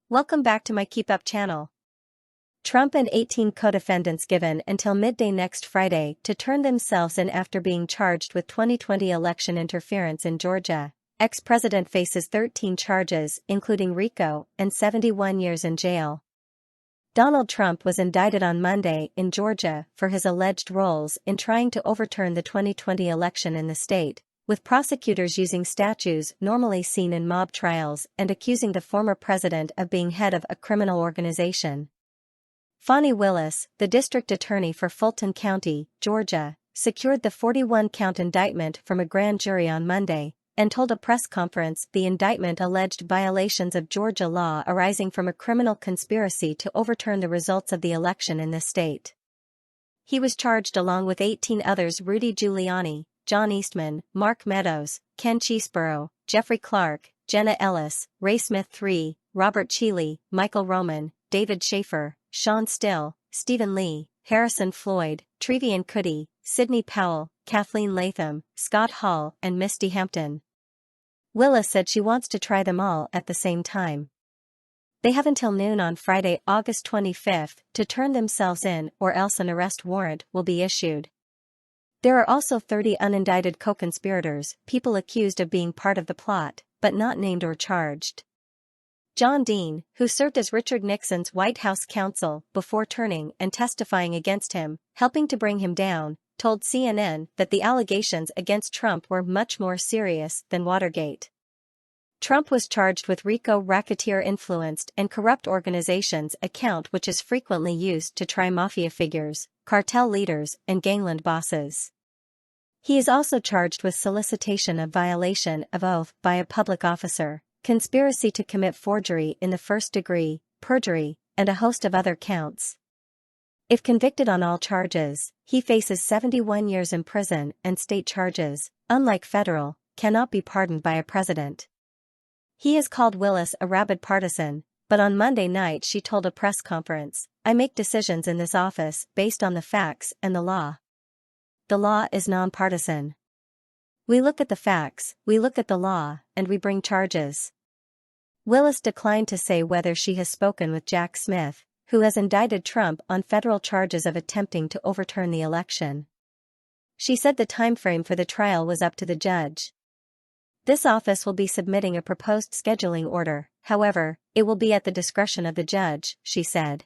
Welcome back to my KEEPUP channel. Trump and 18 co-defendants given until midday next Friday to turn themselves in after being charged with 2020 election interference in Georgia. Ex-president faces 13 charges, including RICO, and 71 years in jail. Donald Trump was indicted on Monday in Georgia for his alleged roles in trying to overturn the 2020 election in the state, with prosecutors using statutes normally seen in mob trials and accusing the former president of being head of a criminal organization. Fani Willis, the district attorney for Fulton County, Georgia, secured the 41-count indictment from a grand jury on Monday, and told a press conference the indictment alleged violations of Georgia law arising from a criminal conspiracy to overturn the results of the election in the state. He was charged along with 18 others: Rudy Giuliani, John Eastman, Mark Meadows, Ken Cheeseborough, Jeffrey Clark, Jenna Ellis, Ray Smith III, Robert Cheeley, Michael Roman, David Schaefer, Sean Still, Stephen Lee, Harrison Floyd, Trevian Kutti, Sidney Powell, Kathleen Latham, Scott Hall, and Misty Hampton. Willis said she wants to try them all at the same time. They have until noon on Friday, August 25, to turn themselves in, or else an arrest warrant will be issued. There are also 30 unindicted co-conspirators, people accused of being part of the plot, but not named or charged. John Dean, who served as Richard Nixon's White House counsel before turning and testifying against him, helping to bring him down, told CNN that the allegations against Trump were much more serious than Watergate. Trump was charged with RICO, racketeer-influenced and corrupt organizations account, which is frequently used to try mafia figures, cartel leaders, and gangland bosses. He is also charged with solicitation of violation of oath by a public officer, conspiracy to commit forgery in the first degree, perjury, and a host of other counts. If convicted on all charges, he faces 71 years in prison, and state charges, unlike federal, cannot be pardoned by a president. He has called Willis a rabid partisan, but on Monday night she told a press conference, "I make decisions in this office based on the facts and the law. The law is nonpartisan. We look at the facts, we look at the law, and we bring charges." Willis declined to say whether she has spoken with Jack Smith, who has indicted Trump on federal charges of attempting to overturn the election. She said the timeframe for the trial was up to the judge. This office will be submitting a proposed scheduling order, however, it will be at the discretion of the judge, she said.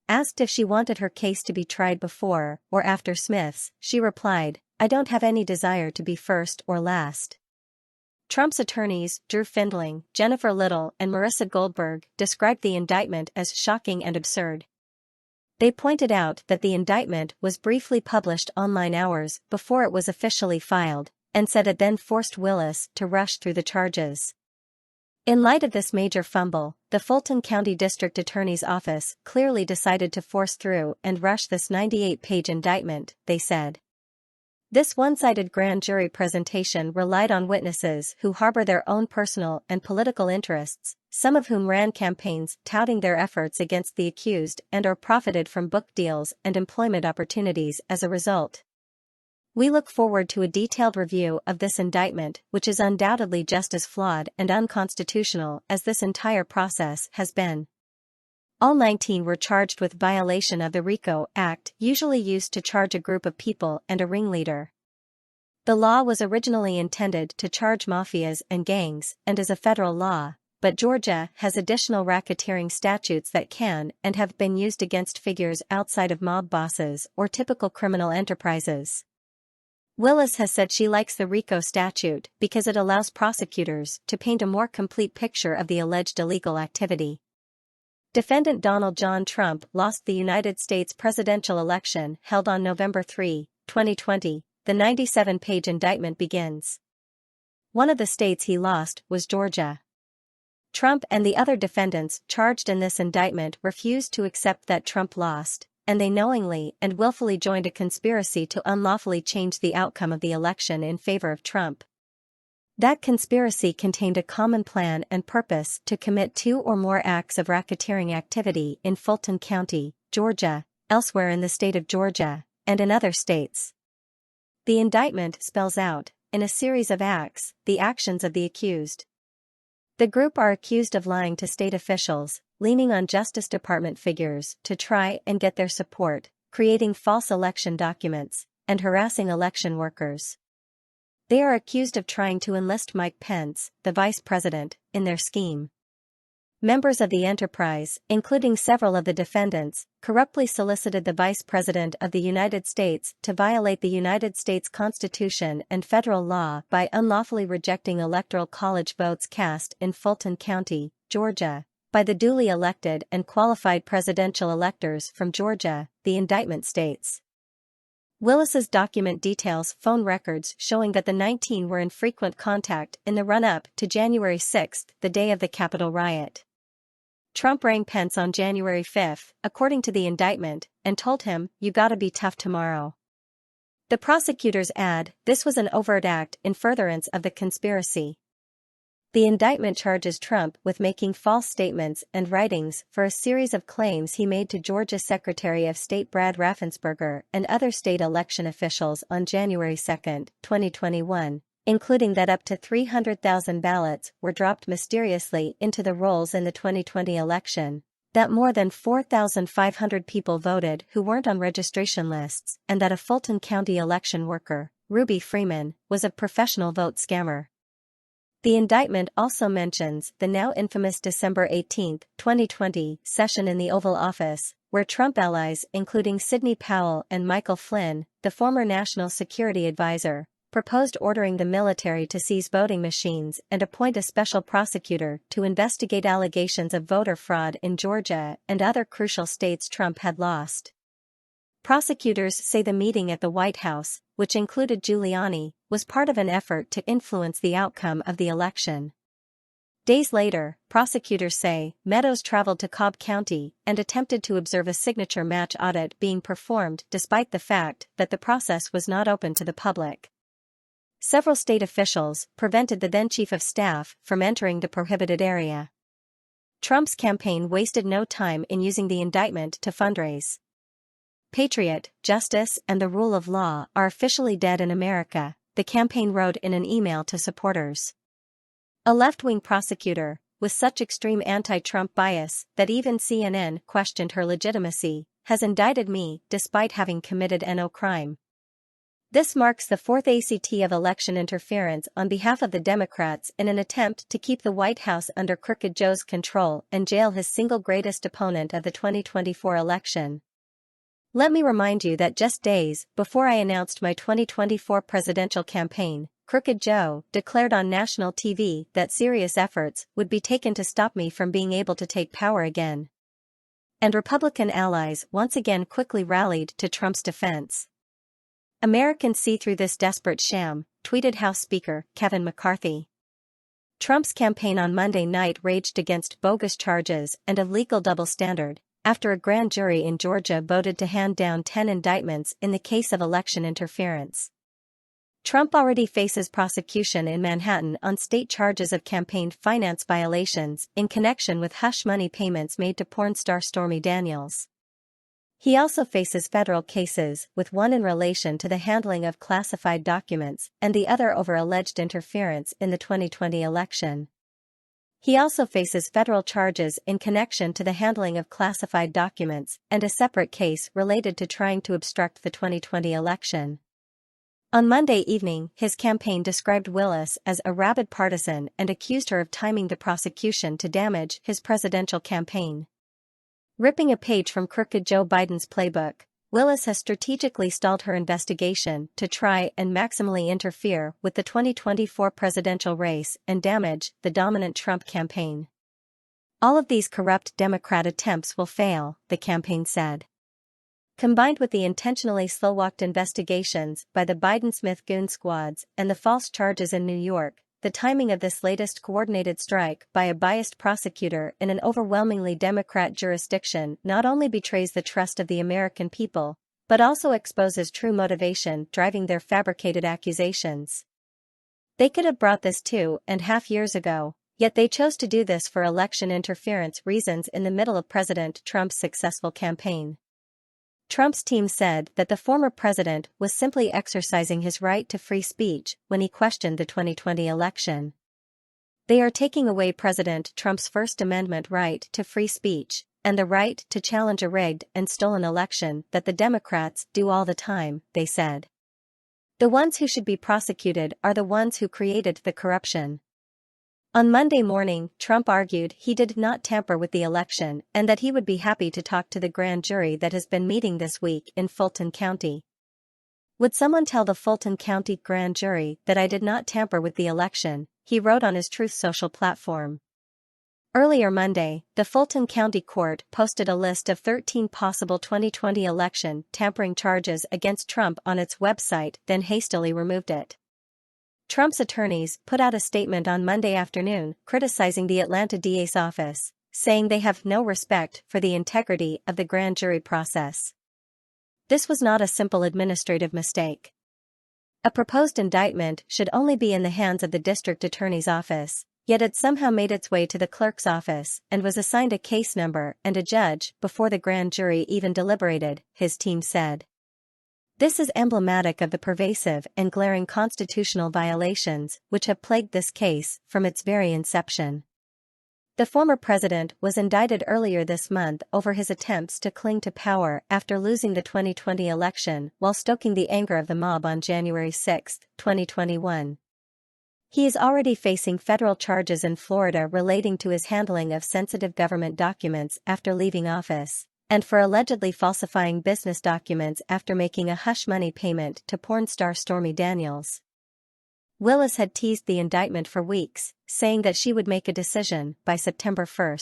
Asked if she wanted her case to be tried before or after Smith's, she replied, "I don't have any desire to be first or last." Trump's attorneys, Drew Findling, Jennifer Little, and Marissa Goldberg, described the indictment as shocking and absurd. They pointed out that the indictment was briefly published online hours before it was officially filed, and said it then forced Willis to rush through the charges. In light of this major fumble, the Fulton County District Attorney's Office clearly decided to force through and rush this 98-page indictment, they said. This one-sided grand jury presentation relied on witnesses who harbor their own personal and political interests, some of whom ran campaigns touting their efforts against the accused and/or profited from book deals and employment opportunities as a result. We look forward to a detailed review of this indictment, which is undoubtedly just as flawed and unconstitutional as this entire process has been. All 19 were charged with violation of the RICO Act, usually used to charge a group of people and a ringleader. The law was originally intended to charge mafias and gangs and is a federal law, but Georgia has additional racketeering statutes that can and have been used against figures outside of mob bosses or typical criminal enterprises. Willis has said she likes the RICO statute because it allows prosecutors to paint a more complete picture of the alleged illegal activity. Defendant Donald John Trump lost the United States presidential election held on November 3, 2020. The 97-page indictment begins. One of the states he lost was Georgia. Trump and the other defendants charged in this indictment refused to accept that Trump lost, and they knowingly and willfully joined a conspiracy to unlawfully change the outcome of the election in favor of Trump. That conspiracy contained a common plan and purpose to commit 2 or more acts of racketeering activity in Fulton County, Georgia, elsewhere in the state of Georgia, and in other states. The indictment spells out, in a series of acts, the actions of the accused. The group are accused of lying to state officials, leaning on Justice Department figures to try and get their support, creating false election documents, and harassing election workers. They are accused of trying to enlist Mike Pence, the vice president, in their scheme. Members of the enterprise, including several of the defendants, corruptly solicited the Vice President of the United States to violate the United States Constitution and federal law by unlawfully rejecting Electoral College votes cast in Fulton County, Georgia, by the duly elected and qualified presidential electors from Georgia, the indictment states. Willis's document details phone records showing that the 19 were in frequent contact in the run-up to January 6, the day of the Capitol riot. Trump rang Pence on January 5, according to the indictment, and told him, "You gotta be tough tomorrow." The prosecutors add, this was an overt act in furtherance of the conspiracy. The indictment charges Trump with making false statements and writings for a series of claims he made to Georgia Secretary of State Brad Raffensperger and other state election officials on January 2, 2021. Including that up to 300,000 ballots were dropped mysteriously into the rolls in the 2020 election, that more than 4,500 people voted who weren't on registration lists, and that a Fulton County election worker, Ruby Freeman, was a professional vote scammer. The indictment also mentions the now infamous December 18, 2020, session in the Oval Office, where Trump allies including Sidney Powell and Michael Flynn, the former National Security Advisor, proposed ordering the military to seize voting machines and appoint a special prosecutor to investigate allegations of voter fraud in Georgia and other crucial states Trump had lost. Prosecutors say the meeting at the White House, which included Giuliani, was part of an effort to influence the outcome of the election. Days later, prosecutors say Meadows traveled to Cobb County and attempted to observe a signature match audit being performed despite the fact that the process was not open to the public. Several state officials prevented the then chief of staff from entering the prohibited area. Trump's campaign wasted no time in using the indictment to fundraise. Patriot, justice, and the rule of law are officially dead in America, the campaign wrote in an email to supporters. A left-wing prosecutor, with such extreme anti-Trump bias that even CNN questioned her legitimacy, has indicted me despite having committed no crime. This marks the fourth ACT of election interference on behalf of the Democrats in an attempt to keep the White House under Crooked Joe's control and jail his single greatest opponent of the 2024 election. Let me remind you that just days before I announced my 2024 presidential campaign, Crooked Joe declared on national TV that serious efforts would be taken to stop me from being able to take power again. And Republican allies once again quickly rallied to Trump's defense. Americans see through this desperate sham, tweeted House Speaker Kevin McCarthy. Trump's campaign on Monday night raged against bogus charges and a legal double standard, after a grand jury in Georgia voted to hand down 10 indictments in the case of election interference. Trump already faces prosecution in Manhattan on state charges of campaign finance violations in connection with hush money payments made to porn star Stormy Daniels. He also faces federal cases, with one in relation to the handling of classified documents and the other over alleged interference in the 2020 election. He also faces federal charges in connection to the handling of classified documents and a separate case related to trying to obstruct the 2020 election. On Monday evening, his campaign described Willis as a rabid partisan and accused her of timing the prosecution to damage his presidential campaign. Ripping a page from Crooked Joe Biden's playbook, Willis has strategically stalled her investigation to try and maximally interfere with the 2024 presidential race and damage the dominant Trump campaign. All of these corrupt Democrat attempts will fail, the campaign said. Combined with the intentionally slow-walked investigations by the Biden-Smith goon squads and the false charges in New York, the timing of this latest coordinated strike by a biased prosecutor in an overwhelmingly Democrat jurisdiction not only betrays the trust of the American people, but also exposes true motivation driving their fabricated accusations. They could have brought this 2.5 years ago, yet they chose to do this for election interference reasons in the middle of President Trump's successful campaign. Trump's team said that the former president was simply exercising his right to free speech when he questioned the 2020 election. They are taking away President Trump's First Amendment right to free speech, and the right to challenge a rigged and stolen election that the Democrats do all the time, they said. The ones who should be prosecuted are the ones who created the corruption. On Monday morning, Trump argued he did not tamper with the election and that he would be happy to talk to the grand jury that has been meeting this week in Fulton County. "Would someone tell the Fulton County grand jury that I did not tamper with the election?" he wrote on his Truth Social platform. Earlier Monday, the Fulton County Court posted a list of 13 possible 2020 election tampering charges against Trump on its website, then hastily removed it. Trump's attorneys put out a statement on Monday afternoon criticizing the Atlanta DA's office, saying they have no respect for the integrity of the grand jury process. This was not a simple administrative mistake. A proposed indictment should only be in the hands of the district attorney's office, yet it somehow made its way to the clerk's office and was assigned a case number and a judge before the grand jury even deliberated, his team said. This is emblematic of the pervasive and glaring constitutional violations which have plagued this case from its very inception. The former president was indicted earlier this month over his attempts to cling to power after losing the 2020 election while stoking the anger of the mob on January 6, 2021. He is already facing federal charges in Florida relating to his handling of sensitive government documents after leaving office, and for allegedly falsifying business documents after making a hush money payment to porn star Stormy Daniels. Willis had teased the indictment for weeks, saying that she would make a decision by September 1.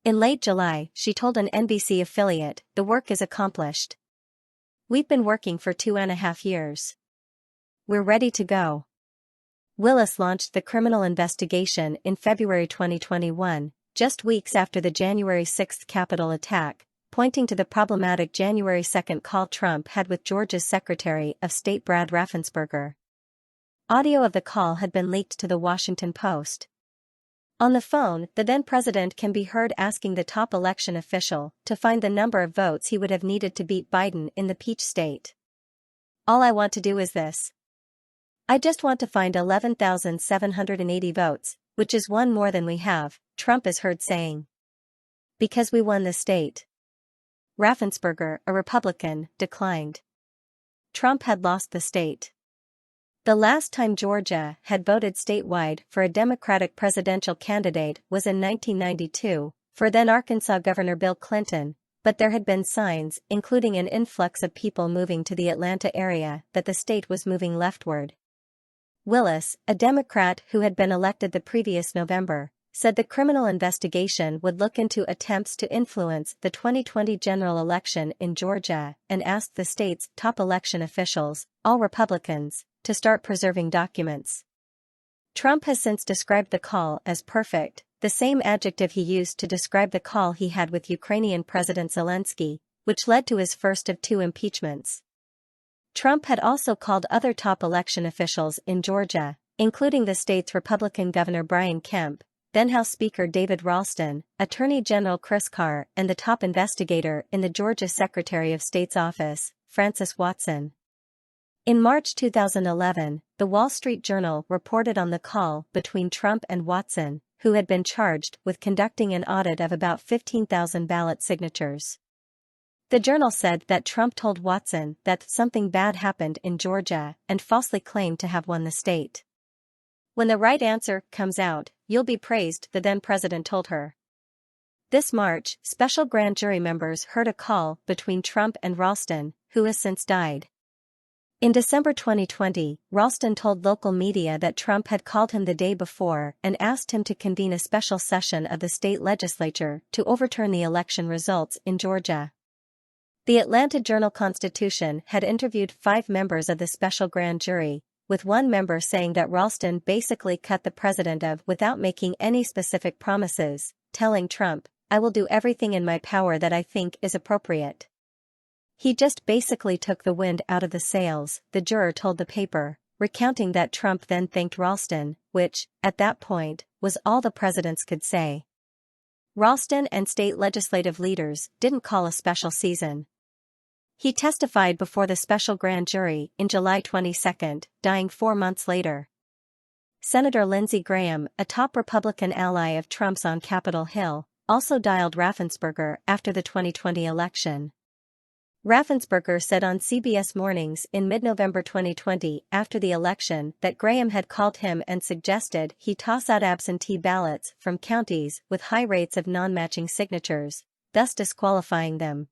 In late July, she told an NBC affiliate, "The work is accomplished. We've been working for 2.5 years. We're ready to go." Willis launched the criminal investigation in February 2021, just weeks after the January 6 Capitol attack, pointing to the problematic January 2 call Trump had with Georgia's Secretary of State Brad Raffensperger. Audio of the call had been leaked to the Washington Post. On the phone, the then-president can be heard asking the top election official to find the number of votes he would have needed to beat Biden in the Peach State. "All I want to do is this. I just want to find 11,780 votes, which is one more than we have," Trump is heard saying. "Because we won the state." Raffensperger, a Republican, declined. Trump had lost the state. The last time Georgia had voted statewide for a Democratic presidential candidate was in 1992, for then Arkansas Governor Bill Clinton, but there had been signs, including an influx of people moving to the Atlanta area, that the state was moving leftward. Willis, a Democrat who had been elected the previous November, said the criminal investigation would look into attempts to influence the 2020 general election in Georgia and asked the state's top election officials, all Republicans, to start preserving documents. Trump has since described the call as perfect, the same adjective he used to describe the call he had with Ukrainian President Zelensky, which led to his first of 2 impeachments. Trump had also called other top election officials in Georgia, including the state's Republican Governor Brian Kemp, then House Speaker David Ralston, Attorney General Chris Carr, and the top investigator in the Georgia Secretary of State's office, Francis Watson. In March 2011, The Wall Street Journal reported on the call between Trump and Watson, who had been charged with conducting an audit of about 15,000 ballot signatures. The Journal said that Trump told Watson that something bad happened in Georgia and falsely claimed to have won the state. "When the right answer comes out, you'll be praised," the then-president told her. This March, special grand jury members heard a call between Trump and Ralston, who has since died. In December 2020, Ralston told local media that Trump had called him the day before and asked him to convene a special session of the state legislature to overturn the election results in Georgia. The Atlanta Journal-Constitution had interviewed 5 members of the special grand jury, with one member saying that Ralston basically cut the president off without making any specific promises, telling Trump, "I will do everything in my power that I think is appropriate." He just basically took the wind out of the sails, the juror told the paper, recounting that Trump then thanked Ralston, which, at that point, was all the presidents could say. Ralston and state legislative leaders didn't call a special session. He testified before the special grand jury in July 22, dying 4 months later. Senator Lindsey Graham, a top Republican ally of Trump's on Capitol Hill, also dialed Raffensperger after the 2020 election. Raffensperger said on CBS Mornings in mid-November 2020 after the election that Graham had called him and suggested he toss out absentee ballots from counties with high rates of non-matching signatures, thus disqualifying them.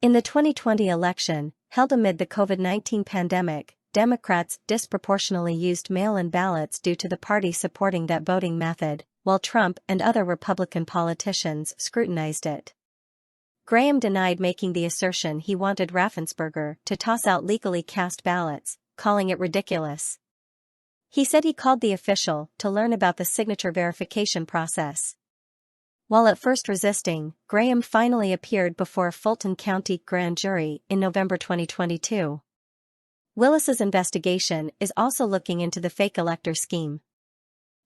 In the 2020 election, held amid the COVID-19 pandemic, Democrats disproportionately used mail-in ballots due to the party supporting that voting method, while Trump and other Republican politicians scrutinized it. Graham denied making the assertion he wanted Raffensperger to toss out legally cast ballots, calling it ridiculous. He said he called the official to learn about the signature verification process. While at first resisting, Graham finally appeared before a Fulton County grand jury in November 2022. Willis's investigation is also looking into the fake elector scheme.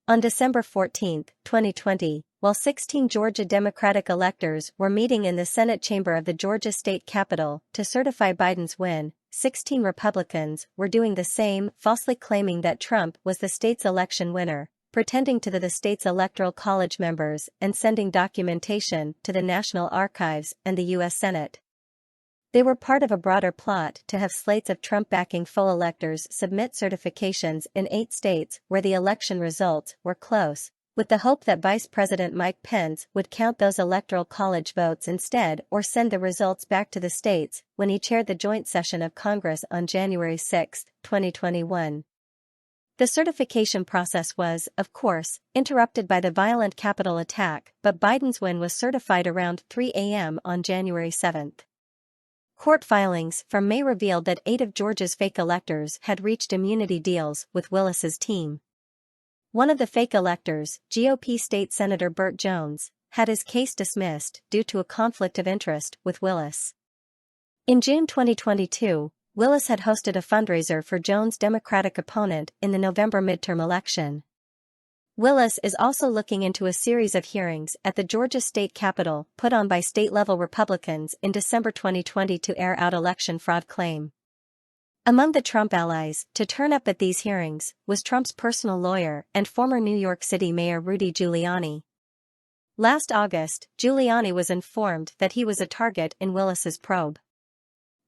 On December 14, 2020, while 16 Georgia Democratic electors were meeting in the Senate chamber of the Georgia state capitol to certify Biden's win, 16 Republicans were doing the same, falsely claiming that Trump was the state's election winner, pretending to the state's electoral college members and sending documentation to the National Archives and the U.S. Senate. They were part of a broader plot to have slates of Trump-backing faux electors submit certifications in 8 states where the election results were close, with the hope that Vice President Mike Pence would count those electoral college votes instead or send the results back to the states when he chaired the joint session of Congress on January 6, 2021. The certification process was, of course, interrupted by the violent Capitol attack, but Biden's win was certified around 3 a.m. on January 7. Court filings from May revealed that 8 of Georgia's fake electors had reached immunity deals with Willis's team. One of the fake electors, GOP State Senator Burt Jones, had his case dismissed due to a conflict of interest with Willis. In June 2022, Willis had hosted a fundraiser for Jones' Democratic opponent in the November midterm election. Willis is also looking into a series of hearings at the Georgia state capitol put on by state-level Republicans in December 2020 to air out election fraud claim. Among the Trump allies to turn up at these hearings was Trump's personal lawyer and former New York City Mayor Rudy Giuliani. Last August, Giuliani was informed that he was a target in Willis's probe.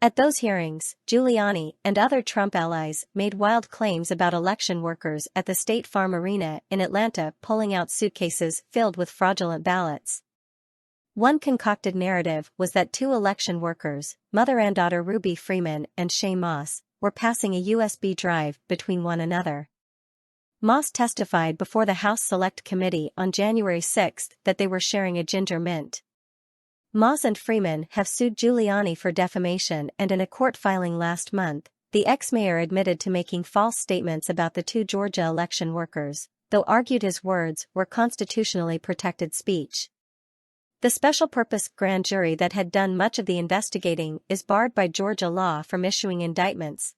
At those hearings, Giuliani and other Trump allies made wild claims about election workers at the State Farm Arena in Atlanta pulling out suitcases filled with fraudulent ballots. One concocted narrative was that 2 election workers, mother and daughter Ruby Freeman and Shay Moss, were passing a USB drive between one another. Moss testified before the House Select Committee on January 6 that they were sharing a ginger mint. Moss and Freeman have sued Giuliani for defamation, and in a court filing last month, the ex-mayor admitted to making false statements about the 2 Georgia election workers, though argued his words were constitutionally protected speech. The special-purpose grand jury that had done much of the investigating is barred by Georgia law from issuing indictments.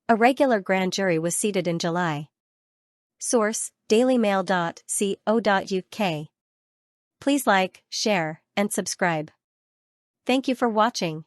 A regular grand jury was seated in July. Source: dailymail.co.uk. Please like, share, and subscribe. Thank you for watching.